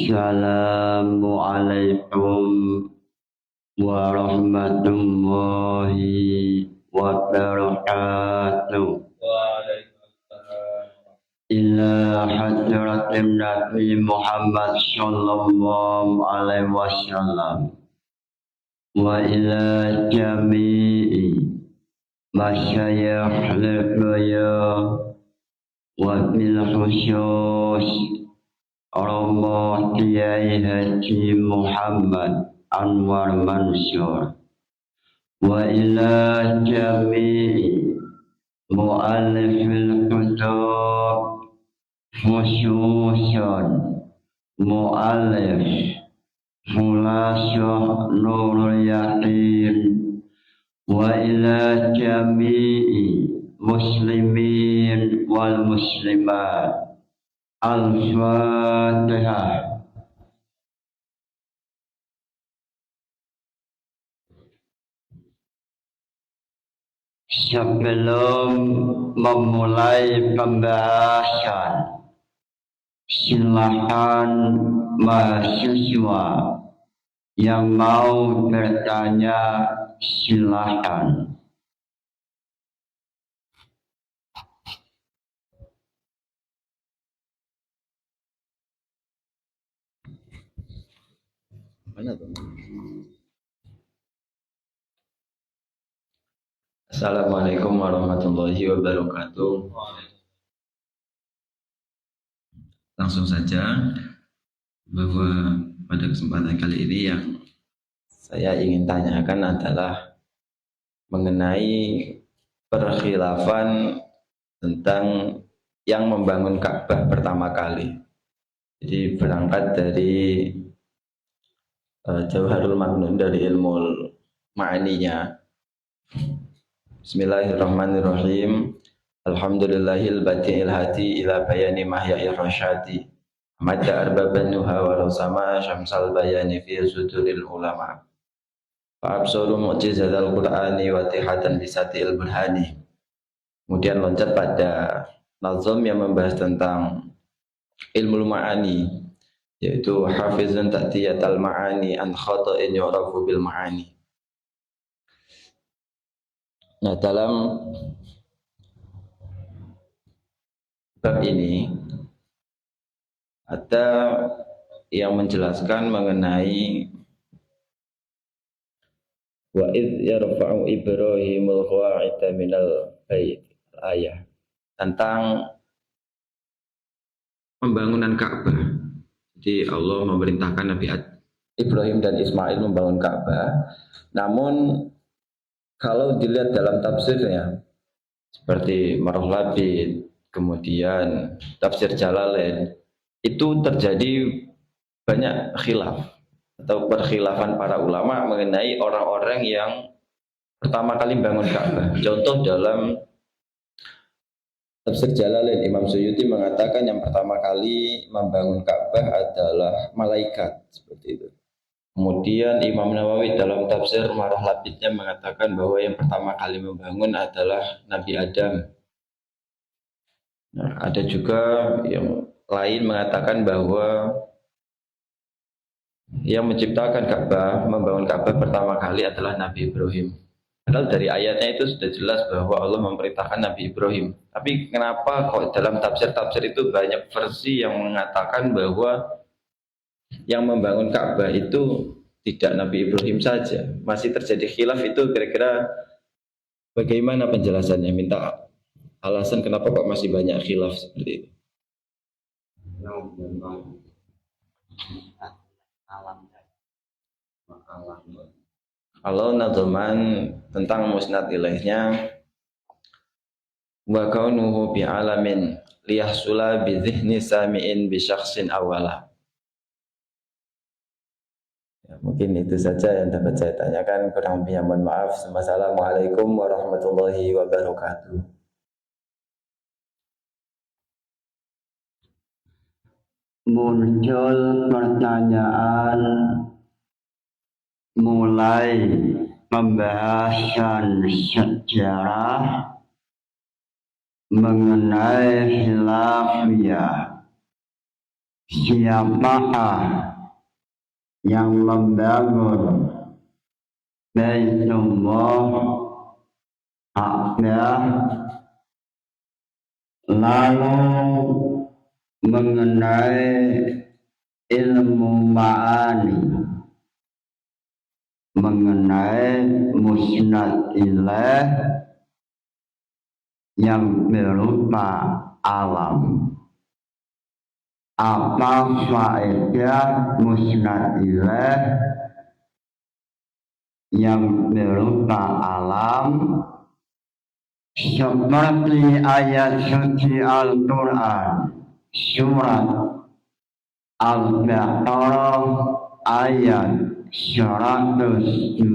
Assalamualaikum warahmatullahi wabarakatuh. Ila hadratin Nabi Muhammad sallallahu alaihi wasallam wa ila jami'i masyayikh al-baya wa bil khusus Romo Kiai Haji Muhammad Anwar Mansur wa ila jami'i mu'allifil kutub khususan mu'allif Khulasyah Nurul Yaqin wa ila jami'i muslimin wal muslimat. Al-Fatihah. Sebelum memulai pembahasan, silakan mahasiswa yang mau bertanya, silakan. Assalamualaikum warahmatullahi wabarakatuh. Langsung saja bahwa pada kesempatan kali ini yang saya ingin tanyakan adalah mengenai perkhilafan tentang yang membangun Ka'bah pertama kali. Jadi berangkat dari Jauharul Maknun, dari ilmu ma'aninya. Bismillahirrahmanirrahim. Alhamdulillahil badi'il hadi ila bayani mahya'ir rasyadi. Madda arbaban nuha walau sama syamsal bayani fi suduril ulama. Fa'absuru mu'jizatal qur'ani wa tihatan bisatil burhani. Kemudian loncat pada nazam yang membahas tentang ilmu ma'ani, yaitu hafizun ta'tiyatal ma'ani an khata'in yu'rafu bil ma'ani. Nah, dalam bab ini ada yang menjelaskan mengenai wa idh yarfa'u Ibrahimul qawa'ida minal bait, ayat tentang pembangunan Ka'bah. Jadi Allah memerintahkan Nabi Ibrahim dan Ismail membangun Ka'bah. Namun kalau dilihat dalam tafsirnya seperti Marah Labid, kemudian tafsir Jalalain, itu terjadi banyak khilaf atau perkhilafan para ulama mengenai orang-orang yang pertama kali membangun Ka'bah. Contoh dalam tafsir Jalalain, Imam Suyuti mengatakan yang pertama kali membangun Ka'bah adalah malaikat, seperti itu. Kemudian Imam Nawawi dalam tafsir Marah Labidnya mengatakan bahwa yang pertama kali membangun adalah Nabi Adam. Nah, ada juga yang lain mengatakan bahwa yang menciptakan Ka'bah, membangun Ka'bah pertama kali adalah Nabi Ibrahim. Padahal dari ayatnya itu sudah jelas bahwa Allah memerintahkan Nabi Ibrahim. Tapi kenapa kok dalam tafsir-tafsir itu banyak versi yang mengatakan bahwa yang membangun Ka'bah itu tidak Nabi Ibrahim saja? Masih terjadi khilaf itu, kira-kira bagaimana penjelasannya? Minta alasan kenapa kok masih banyak khilaf seperti itu. Kalau nadzaman tentang musnad ilaihnya, wa kaunuhu bi alamin liyahsula bi dhihni sami'in bi syakhsin awala. Ya, mungkin itu saja yang dapat saya tanyakan. Kurang lebihnya mohon maaf. Wassalamualaikum warahmatullahi wabarakatuh. Muncul pertanyaan mulai pembahasan sejarah mengenai khilafiyah siapakah yang membangun Baitullah Ka'bah lalu mengenai ilmu ma'ani, mengenai musnad ilaih yang berupa alam. Apa faedah musnad ilaih yang berupa alam? Seperti ayat suci Al-Quran surat Al-Baqarah ayat 127.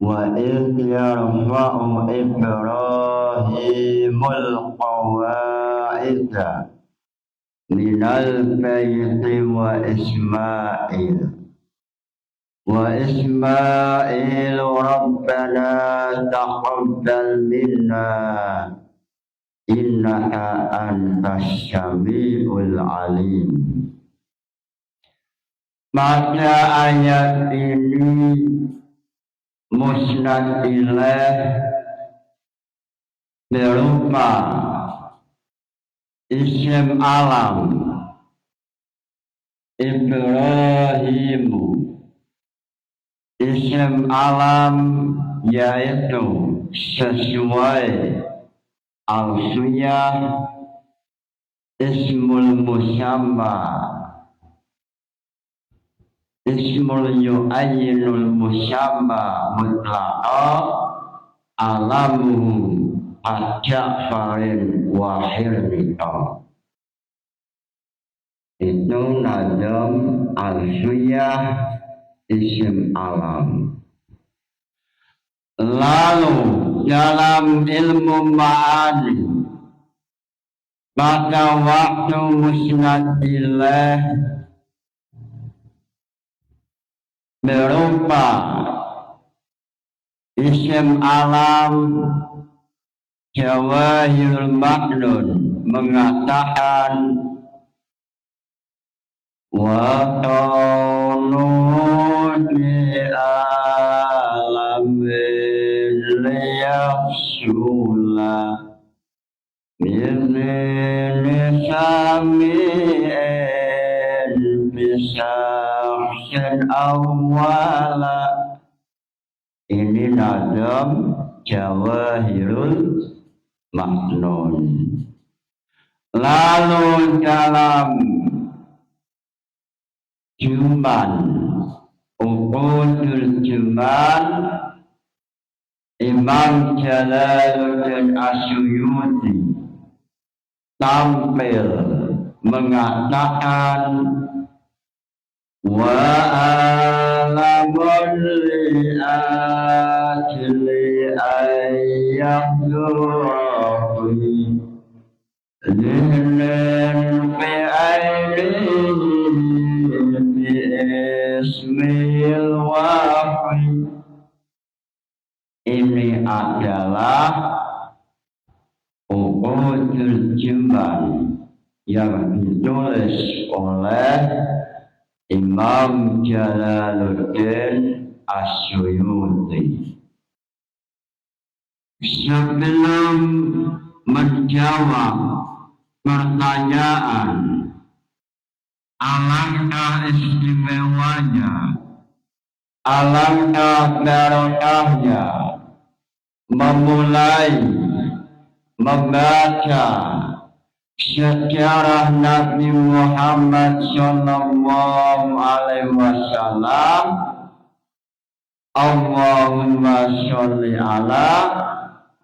Wa idh yarfa'u Ibrahimul qawa'ida minal bayti wa Ismail Rabbana taqabbal minna innaka antas samiul alim. Pada ayat ini musnad ilaih berupa isim alam Ibrahimu, isim alam yaitu sesuai al-sunnah ismul musamma, ismul yu'ayyinul musamma mutlaqa alamuhu ad-Ja'farin wa hirmita. Itu nazam al-sunnah isim alam. Lalu dalam ilmu ma'ani pada waktu musnad ilaih berupa isim alam Jawahirul Maknun mengatakan wa qawluni alamin liyafsula min nisami'in bisahsin awwala. Ini nazam Jawahirul Maknun. Lalu dalam Juman Uqudul Juman Imam Jalaluddin Asyuyuti tampil mengatakan wa alamun li ajli ayyabdurafi lihnin fi aini bi ismil wafi. Ini adalah Uqudul Juman yang ditulis oleh Imam Jalaluddin Asyuyuti. Sebelum menjawab pertanyaan alangkah istimewanya, alangkah barokahnya memulai membaca sejarah Nabi Muhammad Sallallahu Alaihi Wasallam, Allahumma sholli ala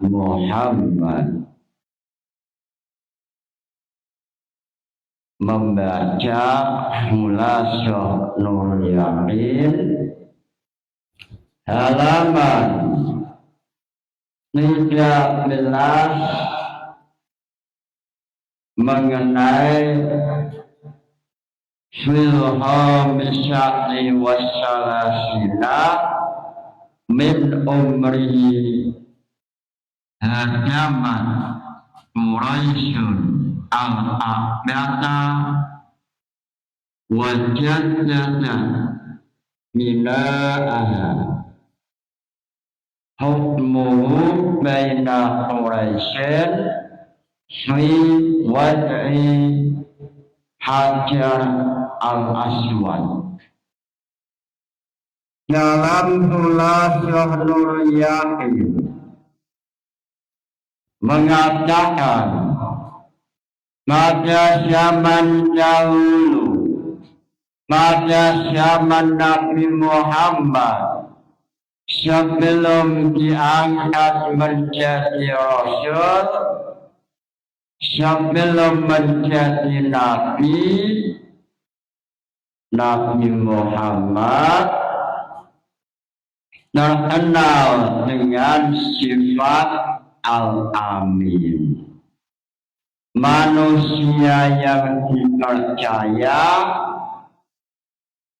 Muhammad. Membaca Khulasah Nur Yakin halaman 13 mengenai Filhamisati wassalasina min umri hadaman Quraisyun al-aqbata wa jannata mina'aha hukmuhu baina Quraisyin fi wad'i Hajar al-Aswad. Dalam Khulasyah Nur Yakin mengatakan pada zaman dahulu, pada zaman Nabi Muhammad sebelum diangkat menjadi Rasul, sebelum menjadi Nabi, Nabi Muhammad terkenal dengan sifat Al-Amin, manusia yang dipercaya,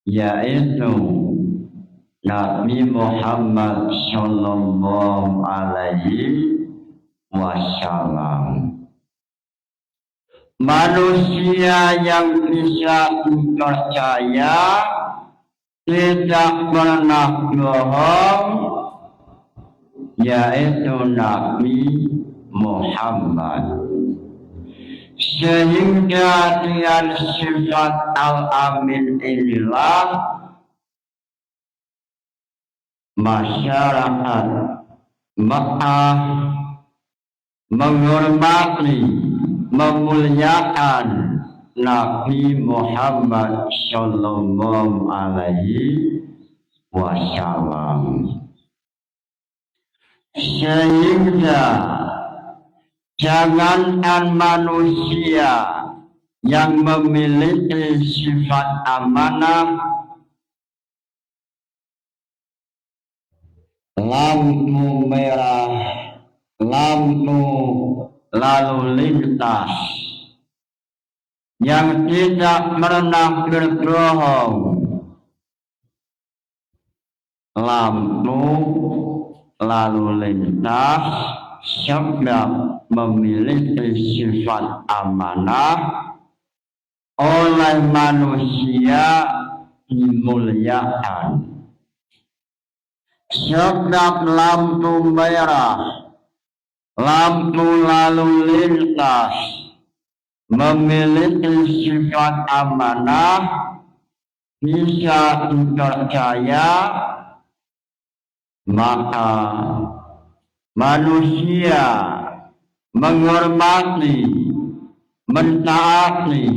yaitu Nabi Muhammad Sallallahu Alaihi Wasallam. Manusia yang bisa dipercaya, tidak pernah bohong, yaitu Nabi Muhammad. Sehingga dengan sifat Al-Amin inilah masyarakat Mekah menghormati, memuliakan Nabi Muhammad Sallallahu Alaihi Wasallam. Sehingga jangankan manusia yang memiliki sifat amanah, lampu merah, lampu lalu lintas yang tidak pernah berbohong, lampu lalu lintas sebab memiliki sifat amanah, oleh manusia dimuliakan. Sebab lampu merah, lampu lalu lintas memiliki sifat amanah, bisa dipercaya, maka manusia menghormati, mentaati.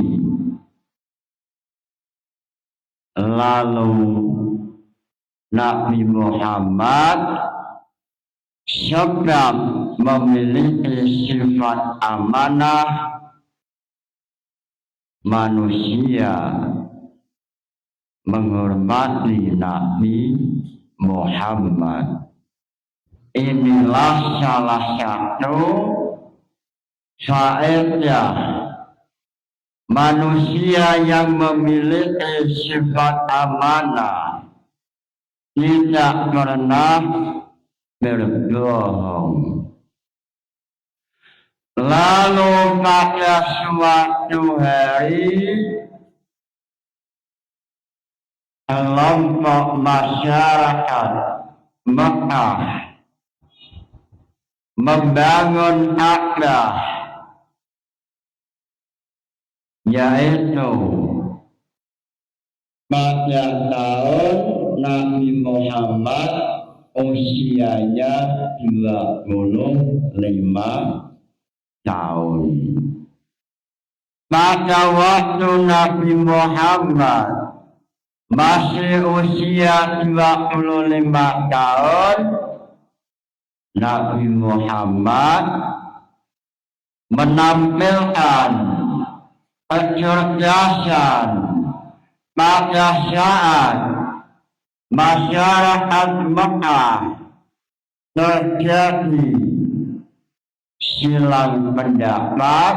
Lalu Nabi Muhammad sebab memiliki sifat amanah, manusia menghormati Nabi Muhammad. Inilah salah satu faedah manusia yang memiliki sifat amanah, tidak pernah berbohong. Lalu pada suatu hari, kelompok masyarakat Mekah membangun Ka'bah, yaitu pada tahun Nabi Muhammad usianya 25 tahun. Pada waktu Nabi Muhammad masih usia 25 tahun, Nabi Muhammad menampilkan kecerdasan pada saat masyarakat Mekah terjadi silang pendapat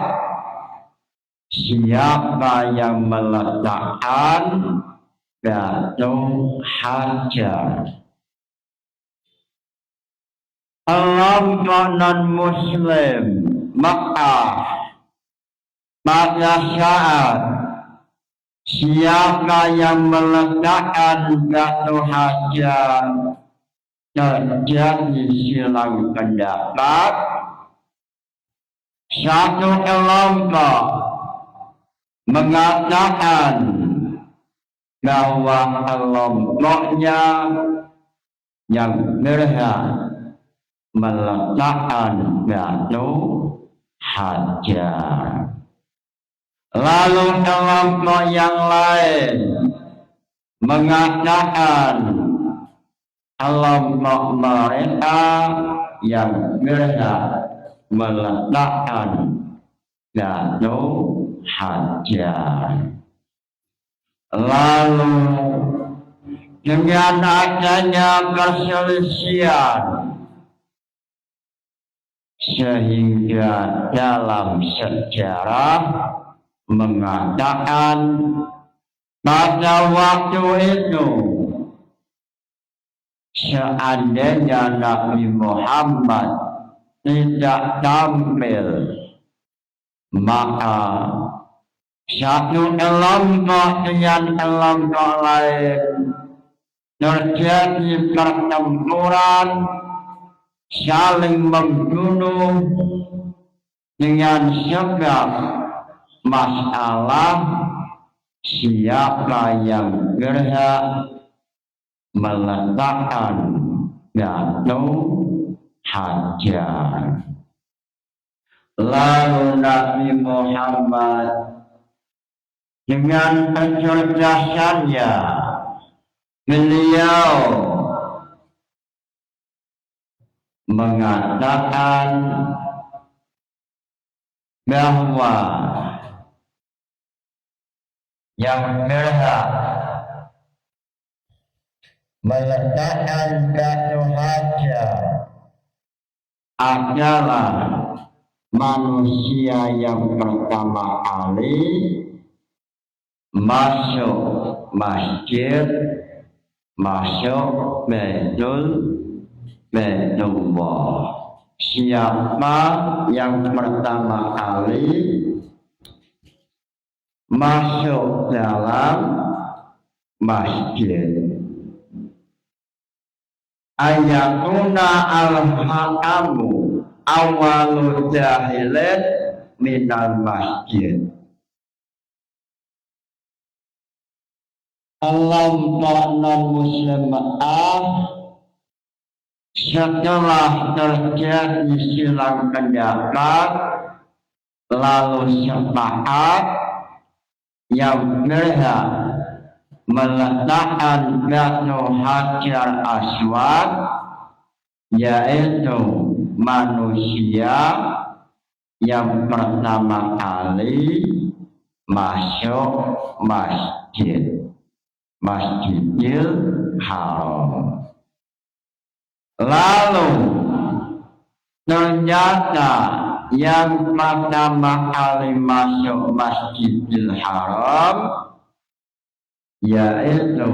siapa yang meletakkan batu hajar. Kelompok non-Muslim Mekah pada saat siapa yang meletakkan batu hajar terjadi silang pendapat. Satu kelompok mengatakan bahwa kelompoknya yang berhak meletakkan batu hajar. Lalu kelompok yang lain mengatakan kelompok mereka yang berhak meletakkan batu hajar. Lalu dengan adanya perselisihan sehingga dalam sejarah mengatakan pada waktu itu seandainya Nabi Muhammad tidak tampil, maka satu kelompok dengan kelompok lain terjadi pertempuran, saling membunuh dengan sebab masalah siapa yang berhak meletakkan batu hajar. Lalu Nabi Muhammad dengan kecerdasannya beliau mengatakan bahwa yang berhak meletakkan batu hajar adalah manusia yang pertama kali masuk masjid, masuk Baitullah. Siapa yang pertama kali masuk dalam masjid? Ayatuna al-hakamu awalul jahilin minal masjid. Kelompok non-muslim setelah terjadi silang pendapat lalu sepakat yang berhak meletakkan batu hajar aswad yaitu manusia yang pertama kali masuk Masjidil Haram. Lalu ternyata yang pertama kali masuk Masjidil Haram yaitu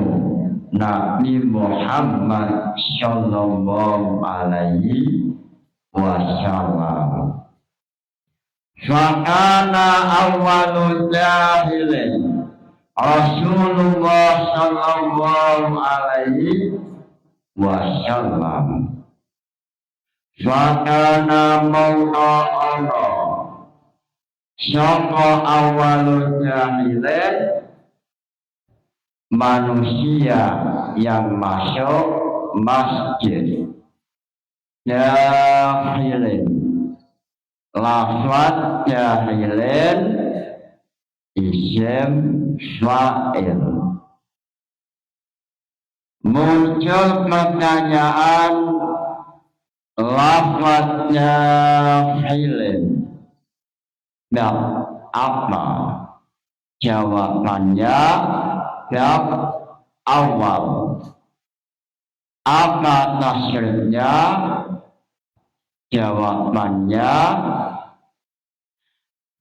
Nabi Muhammad Sallallahu Alaihi Wasallam. Fakana awalul jahilin Rasulullah Sallallahu Alaihi Wasallam. Fakana mawa'ana sapa awalul jahilin manusia yang masuk masjid. Jahilin lafaz jahilin isim fa'il. Muncul pertanyaan lafaz jahilin. Nah, apa jawabannya? Yang awal. Apa tasrifnya? Jawabannya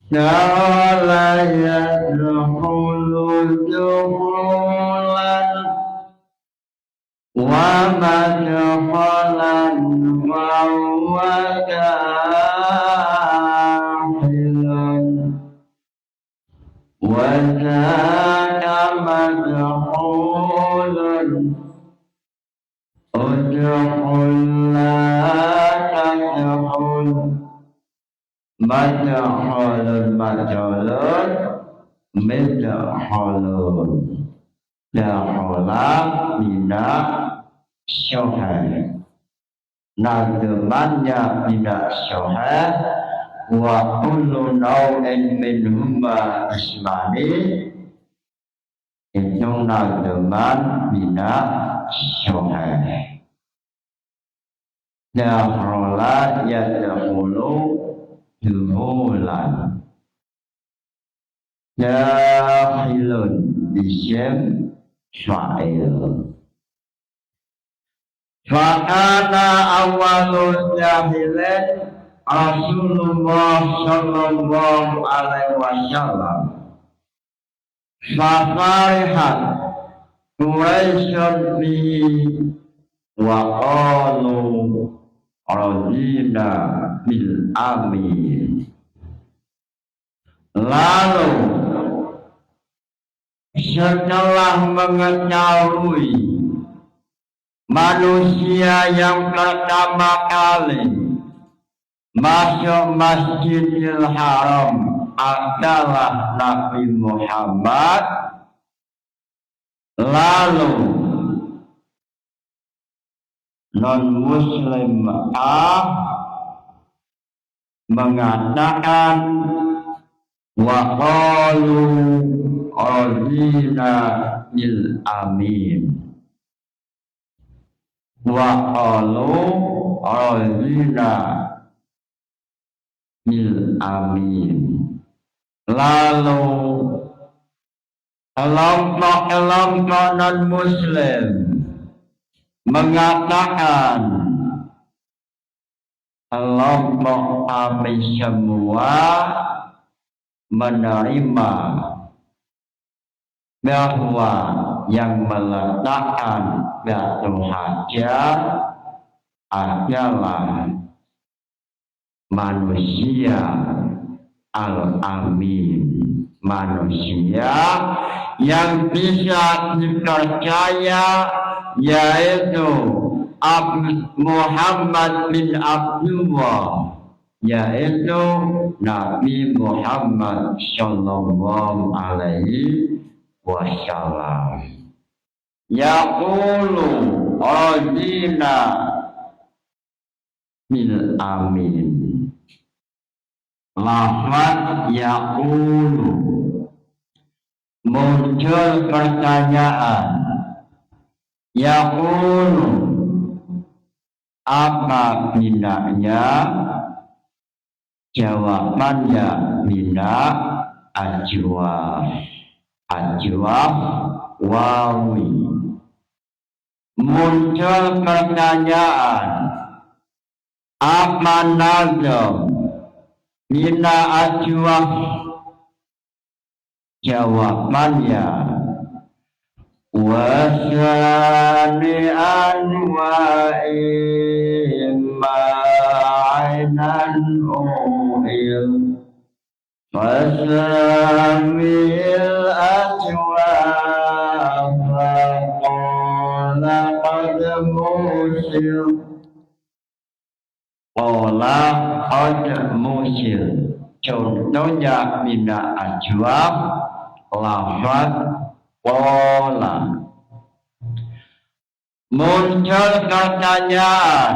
la yadkhulu dukhulan wa madkhalan wa huwa وذاك مدخول ادخل لا تدخل مدخل مدخل مدخل دخل من الشهر نظمانnya tidak sahih wa kullu naw'in minhuma ismani itu nazman tidak sahih dakhala yadkhulu dukhulan dakhilun isim fa'il fa'ana awalul jahilin Rasulullah sallallahu alaihi wasallam fafarihat Quraisyun bihi wa qalu radina bil amin lalu setelah mengetahui manusia yang pertama kali masuk Masjidil Haram adalah Nabi Muhammad, lalu non-muslim mengatakan wa qalu radina bil amin wa qalu radina bil amin lalu kelompok non-muslim mengatakan kelompok kami semua menerima bahwa yang meletakkan batu hajar adalah manusia al-amin, manusia yang bisa dipercaya, yaitu Muhammad bin Abdullah, yaitu Nabi Muhammad sallallahu alaihi wasallam. Yaqulu radina bil amin. Lafaz yaqulu muncul pertanyaan. Yaqulu apa binaanya? Jawabannya bina ajwaf. Ajwaf wawi. Muncul pertanyaan, apa nazam bina ajwaf? Jawabannya wasani'an wa ima'ainan uhil fasamil ajwaf qala qad musil qala qad musil. Contohnya bina ajwaf lafaz qala. Muncul pertanyaan,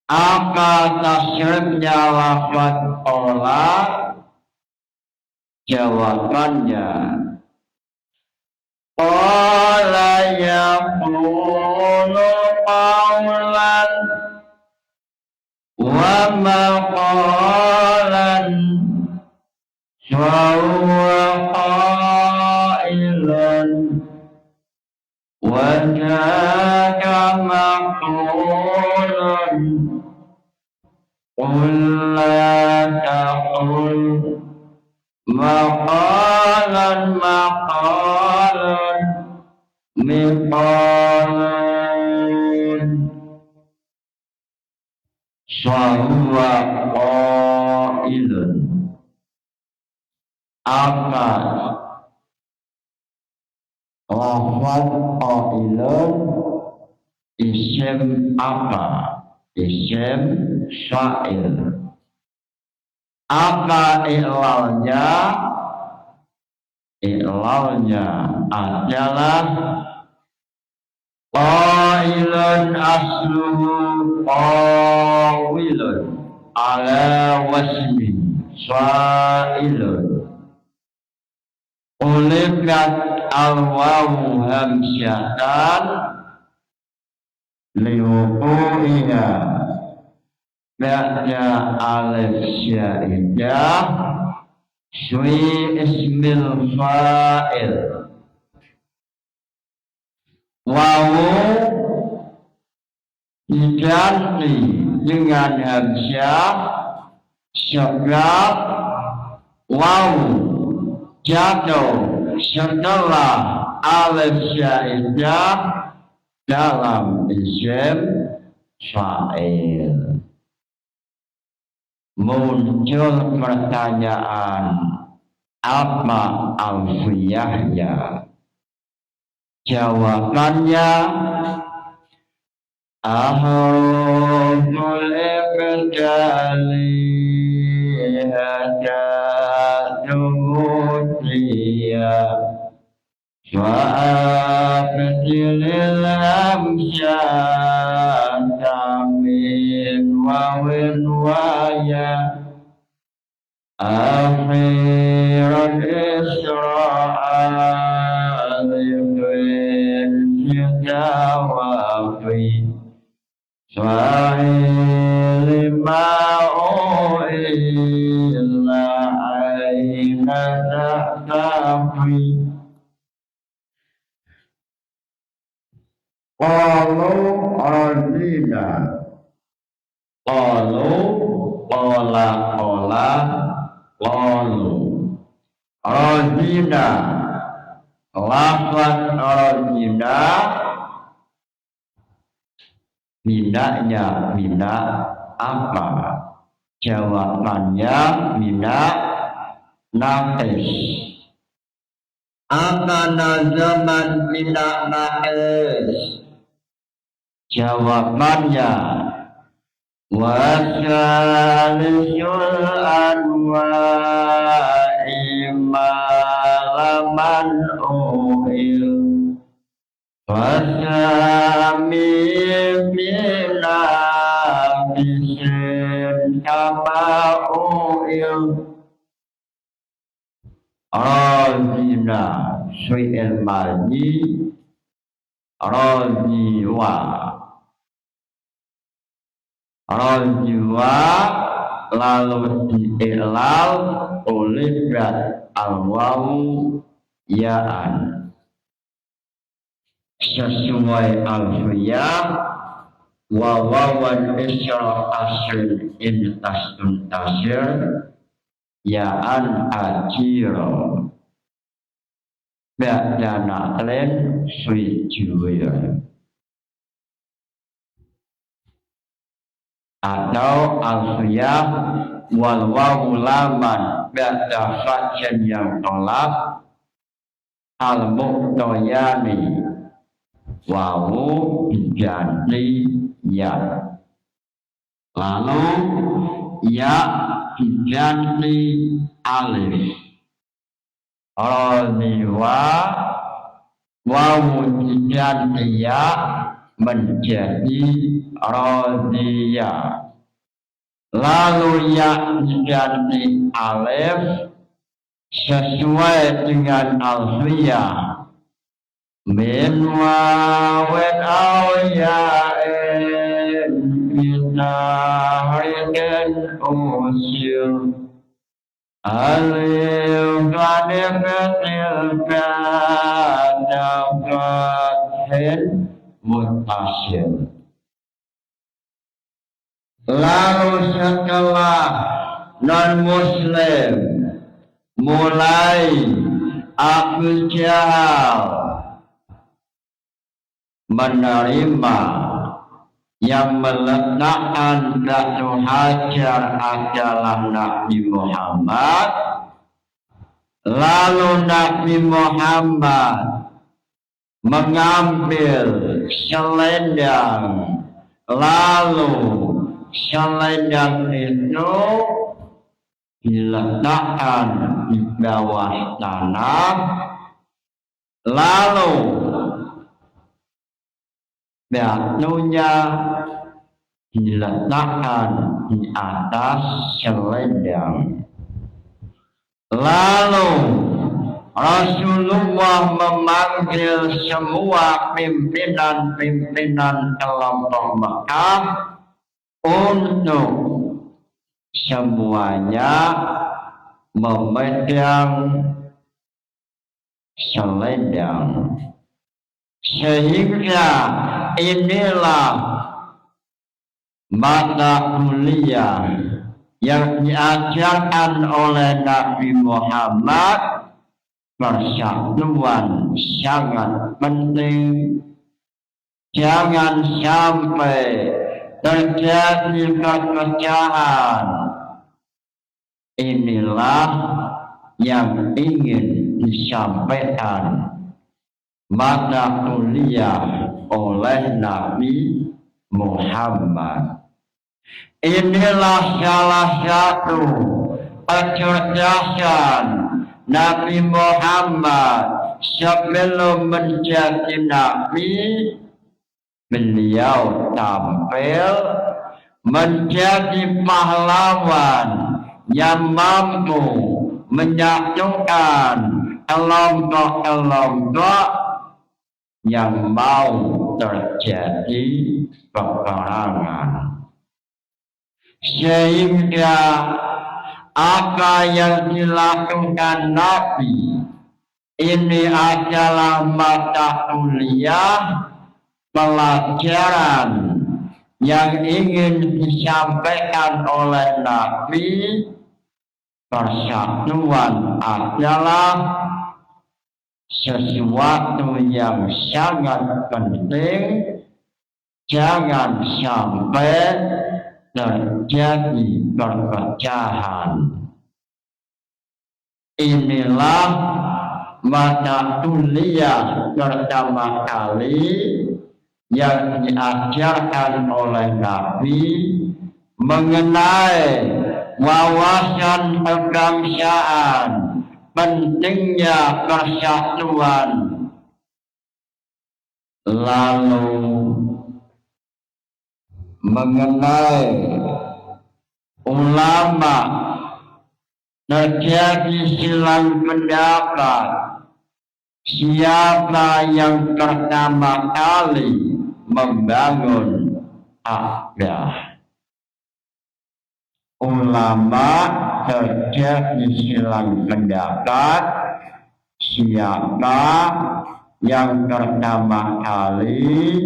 apa tasrifnya lafaz qala? Jawabannya qala yaqulu qawlan wa maqalan wa huwa qailun wa jaka maqulun qul la taqul maqalan maqalun miqalun sahuwa qailun. akad lafaz qailun isim apa isim fa'il apa ilalnya adalah qailun asluhu qawilun ala wasmi fa'ilun ulikat al-wawu hamsyatan liwuku'iha ba'da alif syaidah syui ismil fa'il wawu diganti dengan hamsyah sebab wawu jatuh setelah alif syaidah dalam isim fa'il. Muncul pertanyaan apa alfiyahnya? Jawabannya ahruful ibtali wa'abdilil amsyata min wawin waya akhiran isra'alibin fitawafi swahili ma'u'illa aina ta'tafi qalu radina qalu qala qalu radina lafaz radina minaknya minak apa jawabannya minak naqis akana zaman minak naqis jawabannya wasalisul anwa'i malaman uhil wasami minabisin kama uhil razina syai'il madi rajiwa lalu diilal oleh al-wawu ya'an sesuai alfiyah wa wawan isra asrin intastun tasir ya'an ajiro ba'da naqlin sujuwir atau alfiyah wal wawu laman ba'da fatyan yang tolak al muqtayani wawu diganti ya lalu ya diganti alif radiwa wawu diganti ya menjadi radiyah lalu ya diganti alif sesuai dengan alfiyah min wawin awya'in minahrikin usil alif kadifetil kadafadhin mutasil lalu setelah non-muslim mulai Abu Jahal menerima yang meletakkan Datu Hajar adalah Nabi Muhammad Lalu Nabi Muhammad mengambil selendang, lalu selendang itu diletakkan di bawah tanah, lalu batunya diletakkan di atas selendang. Lalu Rasulullah memanggil semua pimpinan-pimpinan kelompok Mekah untuk semuanya memegang selendang, sehingga inilah mata kuliah yang diajarkan oleh Nabi Muhammad. Persatuan sangat penting. Jangan sampai terjadi perpecahan. Inilah yang ingin disampaikan mata kuliah oleh Nabi Muhammad. Inilah salah satu kecerdasan Nabi Muhammad sebelum menjadi Nabi. Beliau tampil menjadi pahlawan yang mampu menyatukan kelompok-kelompok yang mau terjadi peperangan. Sehingga apa yang dilakukan Nabi ini adalah mata kuliah, pelajaran yang ingin disampaikan oleh Nabi. Persatuan adalah sesuatu yang sangat penting. Jangan sampai terjadi perpecahan. Inilah mata kuliah pertama kali yang diajarkan oleh Nabi mengenai wawasan kebangsaan, pentingnya persatuan. Lalu mengenai ulama, terjadi silang pendapat siapa yang pertama kali membangun Ka'bah. Ulama terjadi silang pendapat siapa yang pertama kali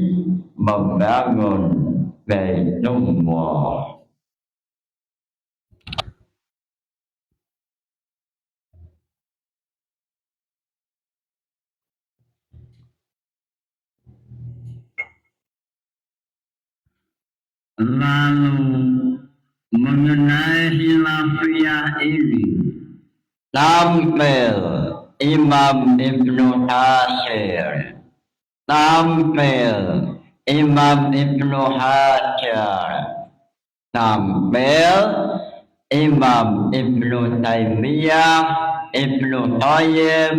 membangun Baitullah. Lalu mengenai khilafiyah ini tampil Imam Ibnu Katsir, tampil Imam Ibnu Hajar, tampil Imam Ibnu Taimiyah, Ibnu Qayyim.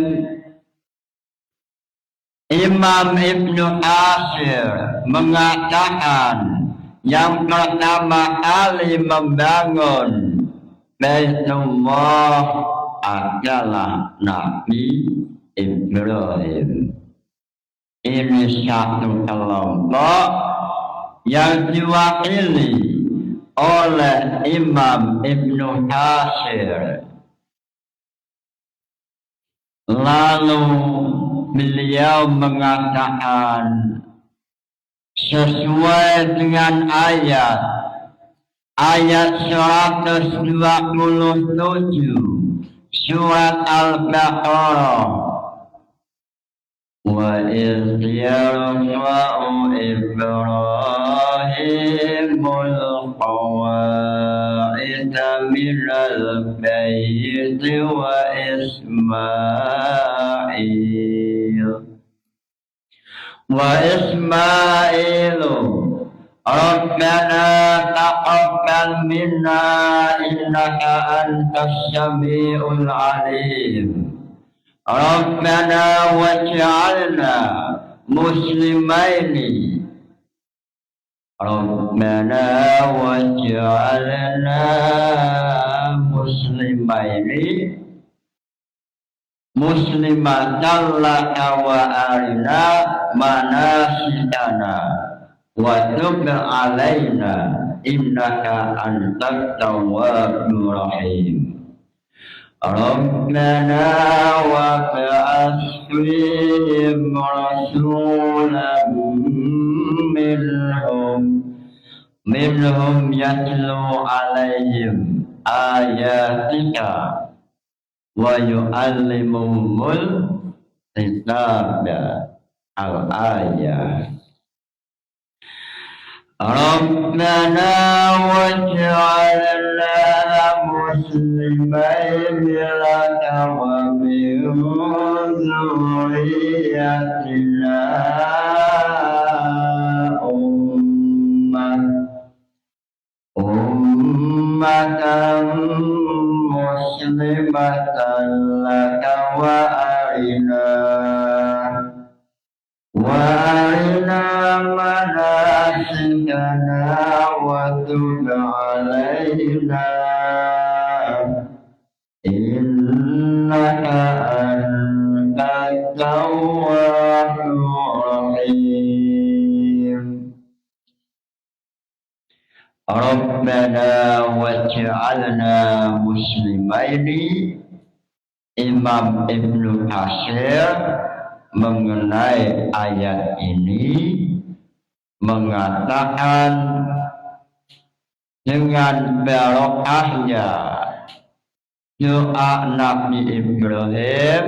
Imam Ibnu Katsir mengatakan yang pertama kali membangun Baitullah adalah Nabi Ibrahim. Ini satu kelompok yang diwakili oleh Imam Ibnu Katsir. Lalu beliau mengatakan sesuai dengan ayat 127 surat Al-Baqarah. Wa idh yarfa'u Ibrahimul qawa'ida minal bayti wa وإسماعيل ربنا تقبل منا إنك أنت السميع العليم ربنا واجعلنا مسلمين ربنا واجعلنا مسلمين muslimatan laka wa arina manasikana wa tub alaina innaka antat tawwabur rahim Rabbana wa ba'ath fihim rasulan minhum yatlu alaihim ayatika wa yu'allimuhumul kitaba al-ayah Rabbana waj'alna muslimaini laka wa min dhurriyyatina ummatan muslimatan laka wa arina manasikana wa tub alaina innaka antat tawwabur rahim Rabbana waj'alna muslimaini Imam Ibnu Katsir mengenai ayat ini mengatakan dengan barokahnya doa Nabi Ibrahim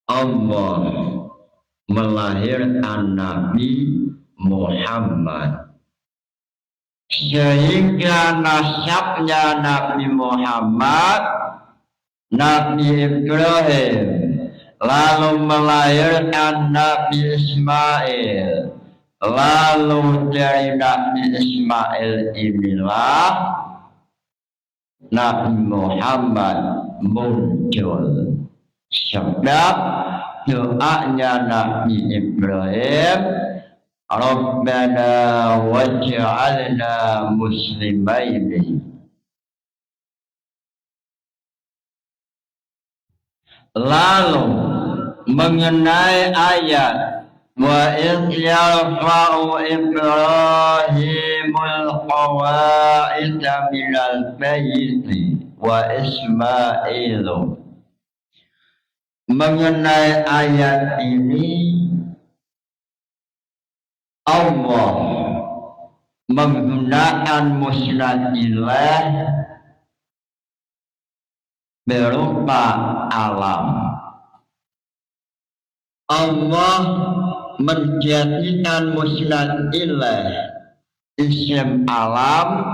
Allah melahirkan Nabi Muhammad sehingga nasabnya Nabi Muhammad Nabi Ibrahim lalu melahirkan Nabi Ismail lalu dari Nabi Ismail inilah Nabi Muhammad muncul sebab doanya Nabi Ibrahim Rabbana waj'alna muslimaini lalu mengenai ayat wa idh yarfa'u Ibrahimul qawa'ida minal bayti wa Ismailu mengenai ayat ini Allah menggunakan musnad ilaih berupa alam. Allah menjadikan musnad ilaih isim alam,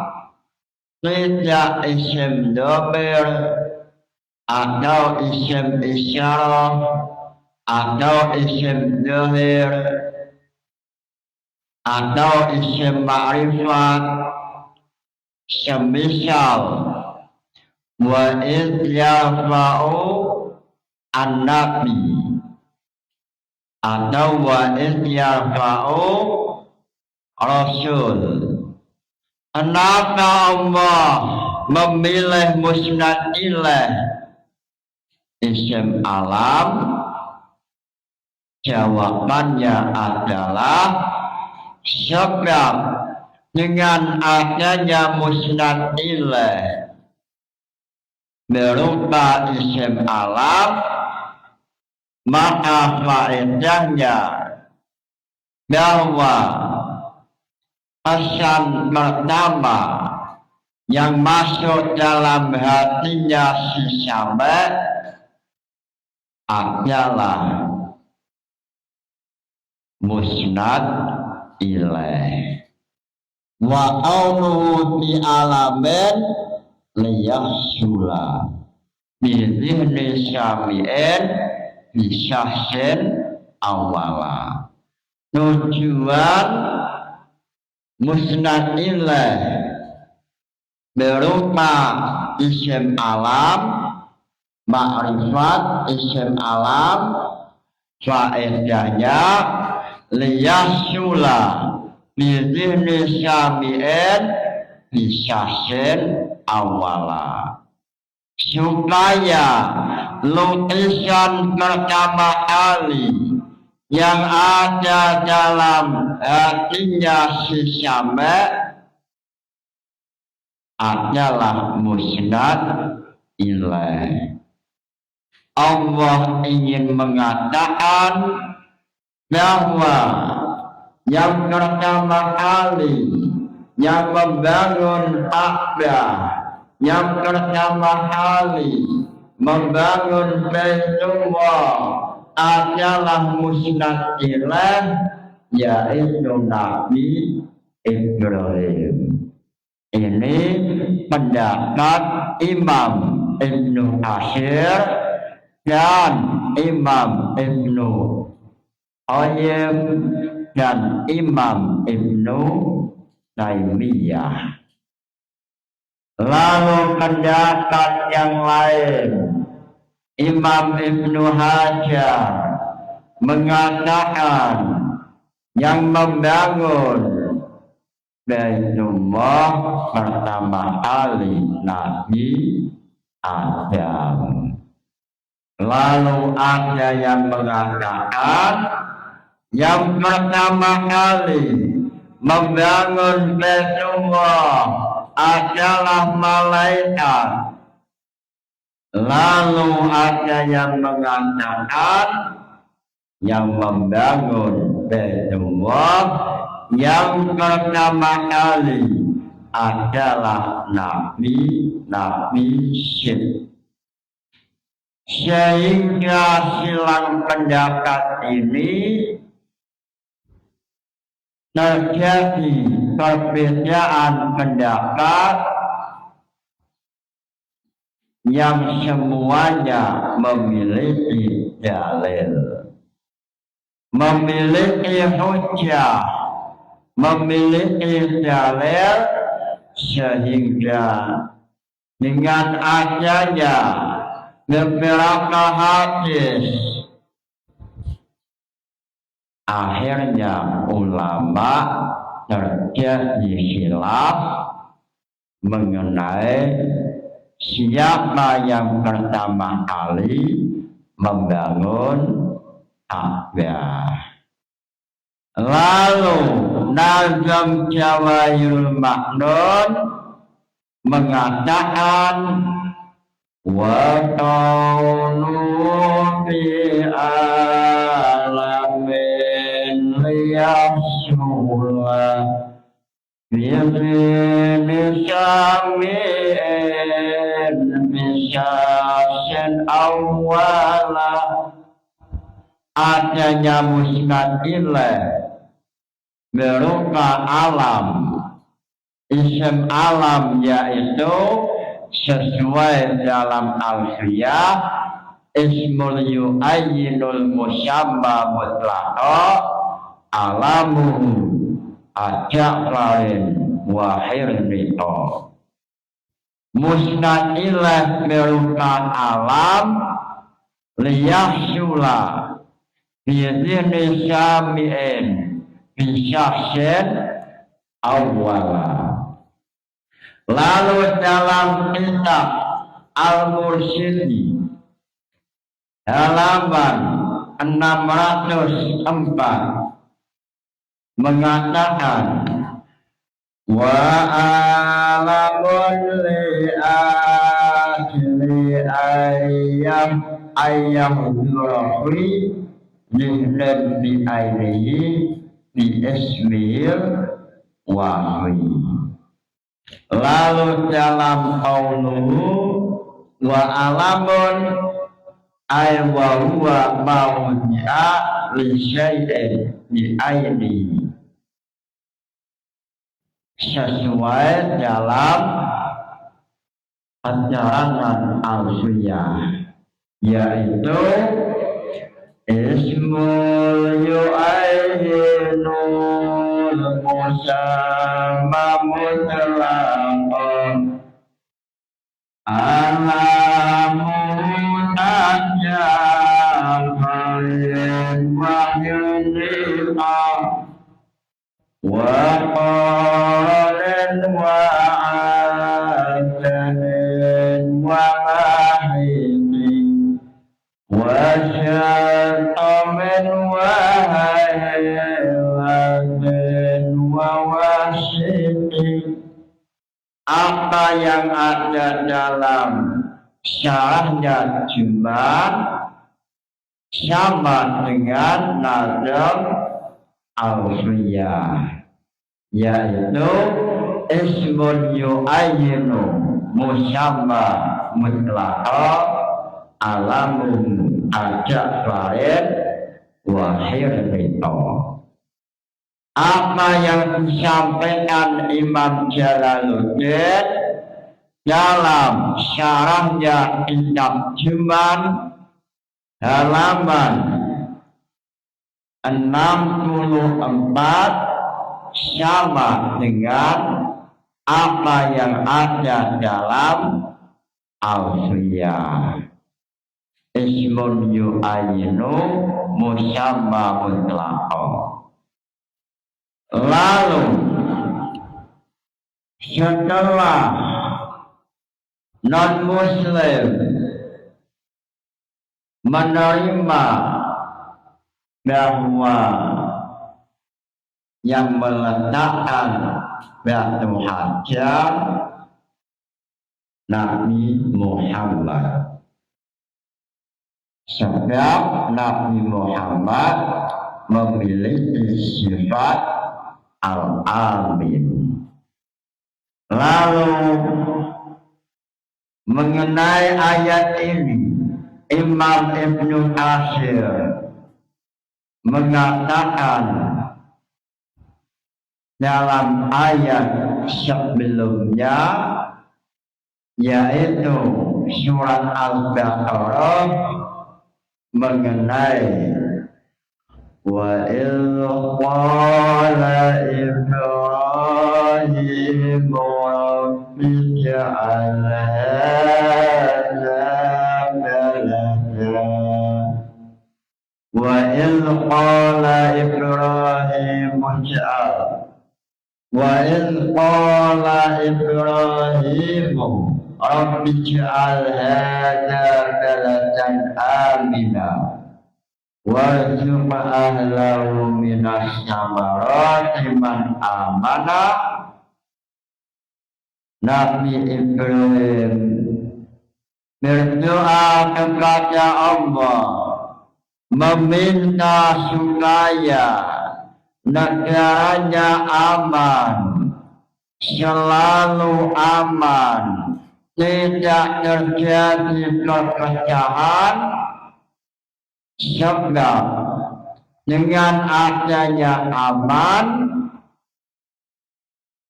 tidak isim dhamir atau isim isyarah atau isim dhahir atau isim ma'rifat semisal wa idh yarfa'u an-nabi atau wa idh yarfa'u rasul. Kenapa Allah memilih musnad ilaih isim alam? Jawabannya adalah sebab dengan adanya musnad ilaih berupa isim alam, maka faedahnya bahwa pesan pertama yang masuk dalam hatinya si sampai adalah musnad ilaih wa qawluhu fi alamin liyahsula bizihni syami'in bisyahsin awala. Tujuan musnad ilaih berupa isim alam, ma'rifat isim alam, faedahnya liyahsula bizihni syami'in bisyahsin awala, supaya lukisan pertama kali yang ada dalam hatinya si Syami' adalah musnad ilaih. Allah ingin mengatakan bahwa yang pertama kali yang membangun Ka'bah, yang pertama kali membangun Baitullah adalah musnad ilaih, yaitu Nabi Ibrahim. Ini pendapat Imam Ibnu Katsir dan Imam Ibnu Qayyim dan Imam Ibnu Taimiyah. Lalu pendapat yang lain, Imam Ibnu Hajar mengatakan yang membangun Baitullah pertama kali Nabi Adam. Lalu ada yang mengatakan yang pertama kali membangun Baitullah adalah malaikat. Lalu ada yang mengatakan yang membangun Baitullah yang pertama kali adalah Nabi Syed. Sehingga silang pendapat ini terjadi perbedaan pendapat yang semuanya memiliki dalil, memiliki hujjah, memiliki dalil, sehingga dengan adanya beberapa hadis akhirnya ulama terjadi khilaf mengenai siapa yang pertama kali membangun Ka'bah. Lalu Nazam Jawahirul Ma'nun mengatakan wa qawlu fi alamin liyahsula bi'ini syami'in bisyasin awala. Adanya musnad ilaih berupa alam, isim alam, yaitu sesuai dalam alfiyah ismul yu'ayyinul musyamma mutlaqo alamuhu ajak lain wahir nito. Musnad ilaih berupa alam liyahsula bi'idhni syami'in bisyahsin awala. Lalu dalam kitab Al-Mursyidi halaman 604 mengatakan wa alamun li ahli ayyam zurafi lihlan bi ainihi bi ismil wahwi. Lalu dalam qauluhu wa alamun ay wa huwa mawdi'a li syai'in bi ainihi, sesuai dalam pacaran alfiyah, yaitu ismul yu'ayyinul musamma mutlaqan alamun ajabain wa yunliqa wa qarin wa ajanin wa mahiqin wa syatamin wa haylatin wa wasiqin. Apa yang ada dalam syarahnya Jumat sama dengan nazam alfiyah, yaitu ismun yu'ayyinu musamma mutlaqa alamun ajak farid wahir rito. Apa yang disampaikan Imam Jalaluddin dalam syarahnya kitab Jumat halaman 64 sama dengan apa yang ada dalam alfiyah. Ismun yu'ayyinu musamma mutlaqa. Lalu setelah non-muslim menerima bahwa yang meletakkan batu hajar Nabi Muhammad, sebab Nabi Muhammad memiliki sifat Al-Amin. Lalu mengenai ayat ini Imam Ibnu Katsir mengatakan dalam ayat sebelumnya, yaitu surat Al-Baqarah, mengenai wa idh qala Ibrahim rabbi ij'al hadha baladan wa idh qala Ibrahim rabbi ij'al hadha baladan amina warzuq ahlahu minas samarati man amana. Nabi Ibrahim berdoa kepada Allah, meminta supaya negaranya aman, selalu aman, tidak terjadi perpecahan, sebab dengan adanya aman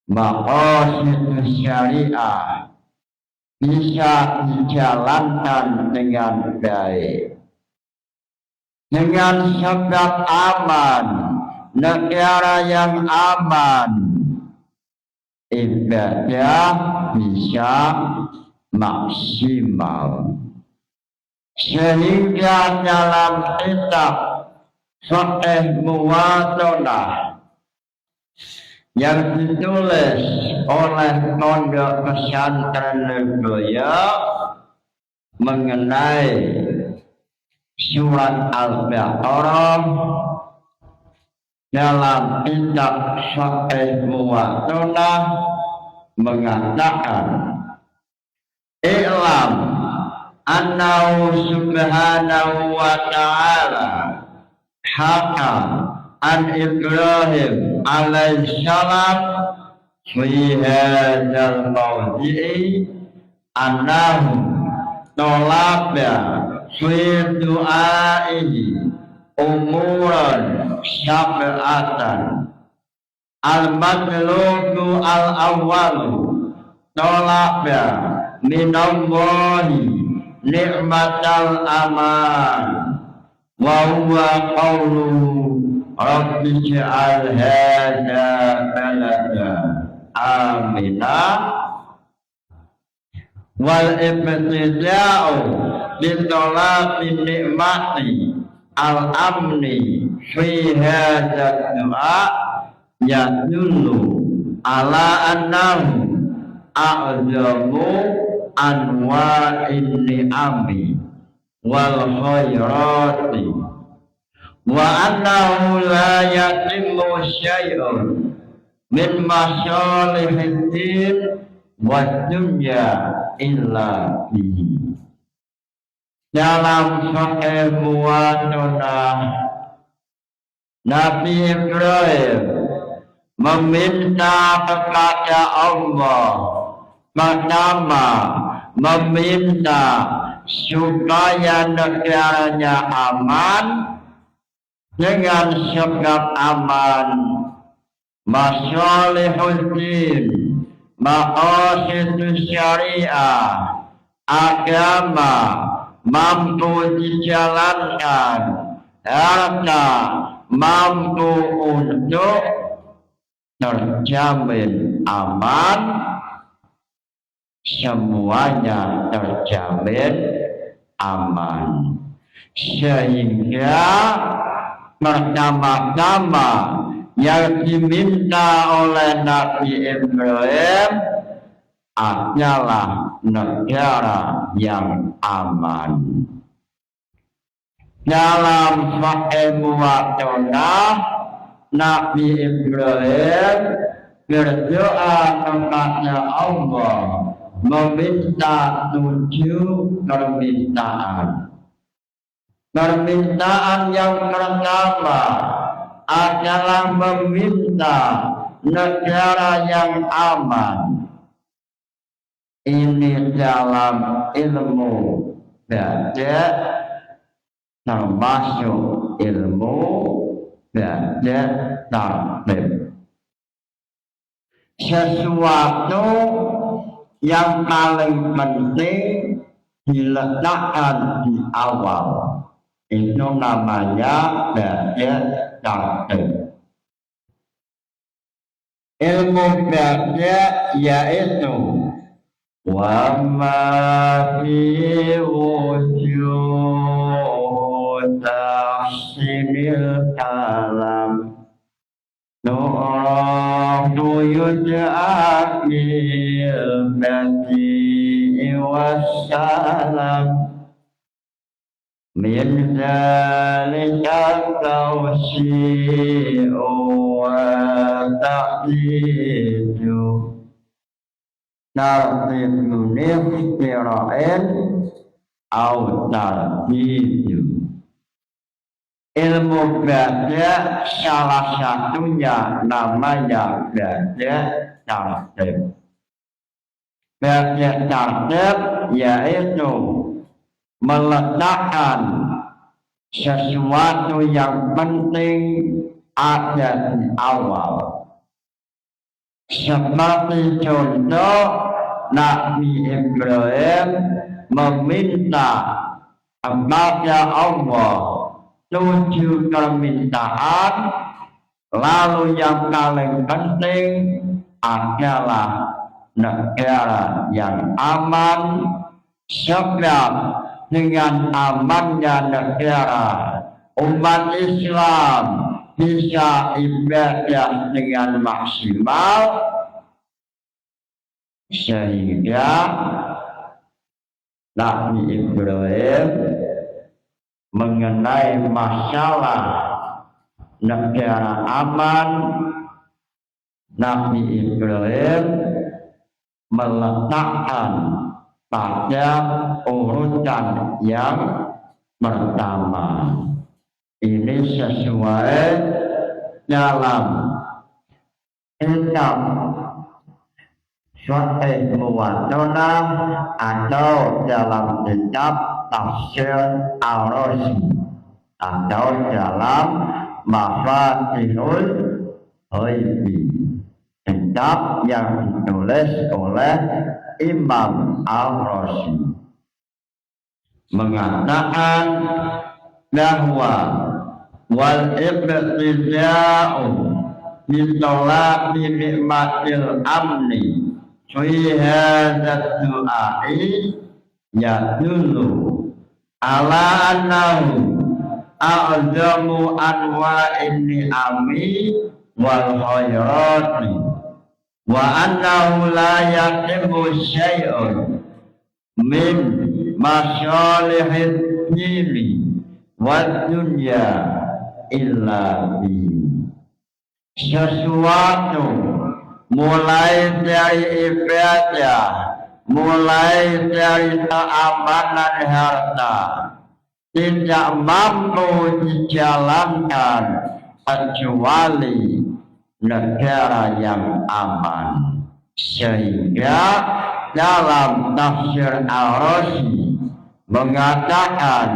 maqasid syariah bisa dijalankan dengan baik. Dengan sebab aman, negara yang aman, ibadah bisa maksimal. Sehingga dalam kitab Fiqh Muwatonah yang ditulis oleh Pondok Pesantren Lirboyo mengenai surat Al-Baqarah, dalam kitab Fiqh Muwatonah mengatakan, i'lam annahu subhanahu wa ta'ala haka an Ibrahim alaihi salam fi hadzal mawdi'i annahu talaba fi du'aihi umuran syab'atan al-matlubu al-awwalu talaba minallahi ni'matal aman wa huwa qawluhu rabbi ij'al hadha balada amina wal ibtida'u bitolaqi ni'mati al-amni fi hadha du'a yadullu ala annahu a'zamu anwa'in ni'ami wal khairati wa annahu la yatimmu syai'un min masalihid din wa dunya illa bihi. Dalam sahih muwatonah Nabi Ibrahim meminta kepada Allah pertama meminta supaya negaranya aman dengan sebab aman masalihuddin maqasidus syariah agama mampu dijalankan harta mampu untuk terjamin aman semuanya terjamin aman sehingga pertama-tama yang diminta oleh Nabi Ibrahim adalah negara yang aman. Dalam Sahih Muwatonah Nabi Ibrahim berdoa kepada Allah meminta 7 permintaan. Permintaan yang pertama adalah meminta negara yang aman. Ini dalam ilmu bada termasuk ilmu bada tartib. Sesuatu yang paling penting diletakkan di awal. Itu namanya bada tartib. Ilmu bada yaitu wa ma fi wujud tahsinil kalam nuratu yud'akil bati wassalam min zalika tawsi'u wa ta'lidu tartib niftira'in au tartib. Ilmu bada salah satunya namanya bada tartib. Bada tartib yaitu meletakkan sesuatu yang penting ada di awal. Seperti contoh Nabi Ibrahim meminta kepada Allah 7 permintaan, lalu yang paling penting adalah negara yang aman, sebab dengan amannya negara umat Islam bisa ibadah dengan maksimal sehingga Nabi Ibrahim mengenai masalah negara aman, Nabi Ibrahim meletakkan pada urutan yang pertama. Ini sesuai dalam kitab Sahih Muwatonah atau dalam kitab Tafsir Ar-Razi atau dalam Mafatihul Ghaibi, kitab yang ditulis oleh Imam Al-Razi mengatakan bahwa wal ibtida'u bitolaki nikmatil amni fi hadzal du'ai yadullu ala annahu a'zamu anwa'in ni'ami wal khairati wa annahu la yaqimu syai'un min masyalihid dini wa dunya illa bi sesuatu mulai dari ibadah, mulai dari keamanan harta tidak mampu dijalankan kecuali negara yang aman. Sehingga dalam tafsir Al-Razi mengatakan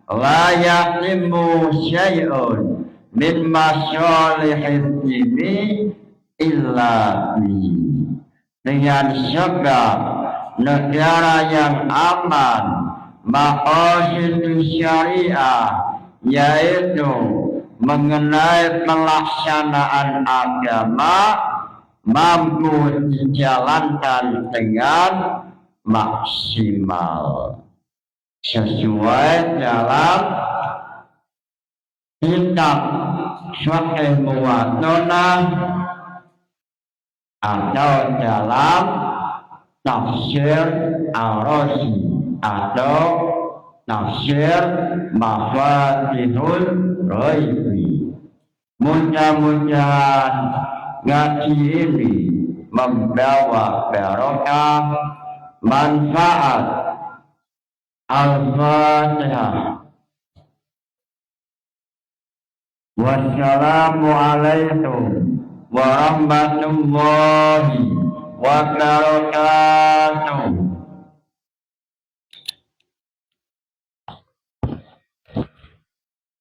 la yaqimu syai'un min masyalihid dini illa bi, dengan sebab negara yang aman maqasid syariah yaitu mengenai pelaksanaan agama mampu dijalankan dengan maksimal sesuai dalam kitab Sahih Muwatta'ah atau dalam tafsir Al-Razi atau tafsir Mafatihul Ghaibi. Mudah-mudahan ngaji ini membawa barokah manfaat. Al-Fatihah. Wassalamualaikum warahmatullahi wabarakatuh.